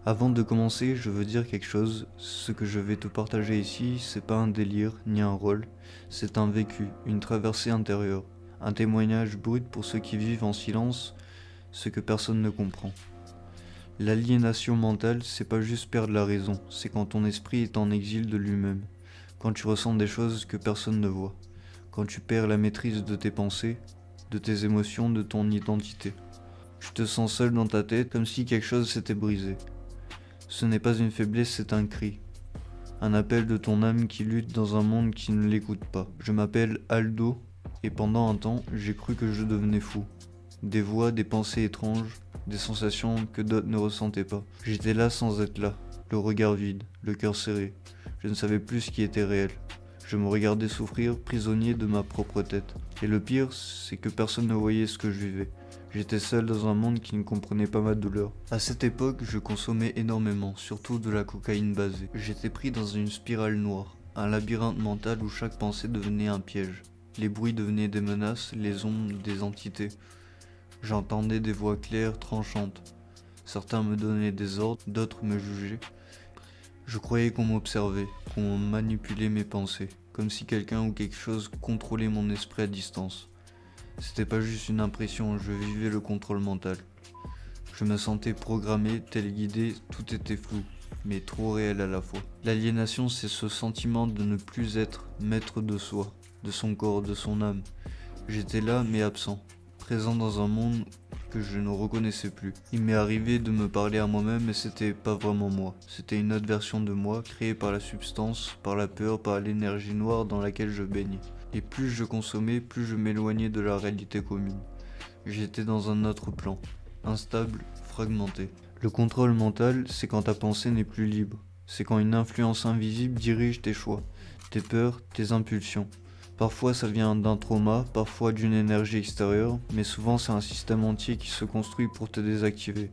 Avant de commencer, je veux dire quelque chose. Ce que je vais te partager ici, c'est pas un délire ni un rôle, c'est un vécu, une traversée intérieure, un témoignage brut pour ceux qui vivent en silence ce que personne ne comprend. L'aliénation mentale, c'est pas juste perdre la raison, c'est quand ton esprit est en exil de lui-même, quand tu ressens des choses que personne ne voit, quand tu perds la maîtrise de tes pensées, de tes émotions, de ton identité. Tu te sens seul dans ta tête comme si quelque chose s'était brisé. Ce n'est pas une faiblesse, c'est un cri. Un appel de ton âme qui lutte dans un monde qui ne l'écoute pas. Je m'appelle Aldo, et pendant un temps, j'ai cru que je devenais fou. Des voix, des pensées étranges, des sensations que d'autres ne ressentaient pas. J'étais là sans être là, le regard vide, le cœur serré. Je ne savais plus ce qui était réel. Je me regardais souffrir, prisonnier de ma propre tête. Et le pire, c'est que personne ne voyait ce que je vivais. J'étais seul dans un monde qui ne comprenait pas ma douleur. À cette époque, je consommais énormément, surtout de la cocaïne basée. J'étais pris dans une spirale noire, un labyrinthe mental où chaque pensée devenait un piège. Les bruits devenaient des menaces, les ombres des entités. J'entendais des voix claires, tranchantes. Certains me donnaient des ordres, d'autres me jugeaient. Je croyais qu'on m'observait, qu'on manipulait mes pensées, comme si quelqu'un ou quelque chose contrôlait mon esprit à distance. C'était pas juste une impression, je vivais le contrôle mental. Je me sentais programmé, tel guidé, tout était flou, mais trop réel à la fois. L'aliénation, c'est ce sentiment de ne plus être maître de soi, de son corps, de son âme. J'étais là, mais absent, présent dans un monde que je ne reconnaissais plus. Il m'est arrivé de me parler à moi-même, mais c'était pas vraiment moi. C'était une autre version de moi, créée par la substance, par la peur, par l'énergie noire dans laquelle je baignais. Et plus je consommais, plus je m'éloignais de la réalité commune. J'étais dans un autre plan, instable, fragmenté. Le contrôle mental, c'est quand ta pensée n'est plus libre. C'est quand une influence invisible dirige tes choix, tes peurs, tes impulsions. Parfois ça vient d'un trauma, parfois d'une énergie extérieure, mais souvent c'est un système entier qui se construit pour te désactiver.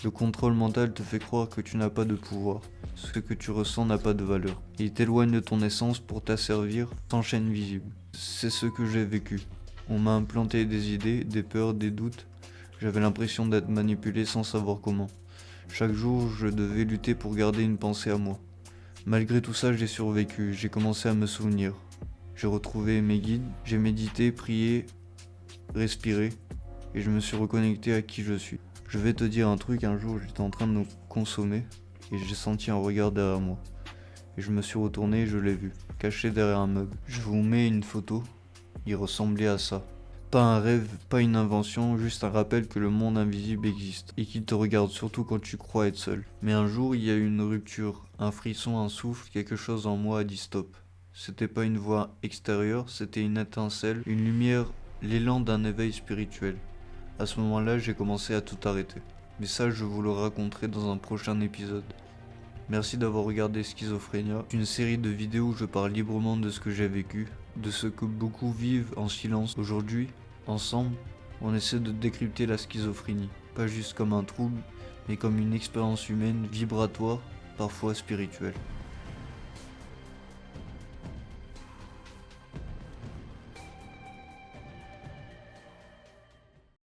Le contrôle mental te fait croire que tu n'as pas de pouvoir. Ce que tu ressens n'a pas de valeur. Il t'éloigne de ton essence pour t'asservir sans chaîne visible. C'est ce que j'ai vécu. On m'a implanté des idées, des peurs, des doutes. J'avais l'impression d'être manipulé sans savoir comment. Chaque jour, je devais lutter pour garder une pensée à moi. Malgré tout ça, j'ai survécu. J'ai commencé à me souvenir. J'ai retrouvé mes guides. J'ai médité, prié, respiré. Et je me suis reconnecté à qui je suis. Je vais te dire un truc, un jour j'étais en train de me consommer et j'ai senti un regard derrière moi. Et je me suis retourné et je l'ai vu, caché derrière un meuble. Je vous mets une photo, il ressemblait à ça. Pas un rêve, pas une invention, juste un rappel que le monde invisible existe et qu'il te regarde surtout quand tu crois être seul. Mais un jour il y a eu une rupture, un frisson, un souffle, quelque chose en moi a dit stop. C'était pas une voix extérieure, c'était une étincelle, une lumière, l'élan d'un éveil spirituel. À ce moment-là, j'ai commencé à tout arrêter. Mais ça, je vous le raconterai dans un prochain épisode. Merci d'avoir regardé Schizophrénia, une série de vidéos où je parle librement de ce que j'ai vécu, de ce que beaucoup vivent en silence. Aujourd'hui, ensemble, on essaie de décrypter la schizophrénie, pas juste comme un trouble, mais comme une expérience humaine, vibratoire, parfois spirituelle.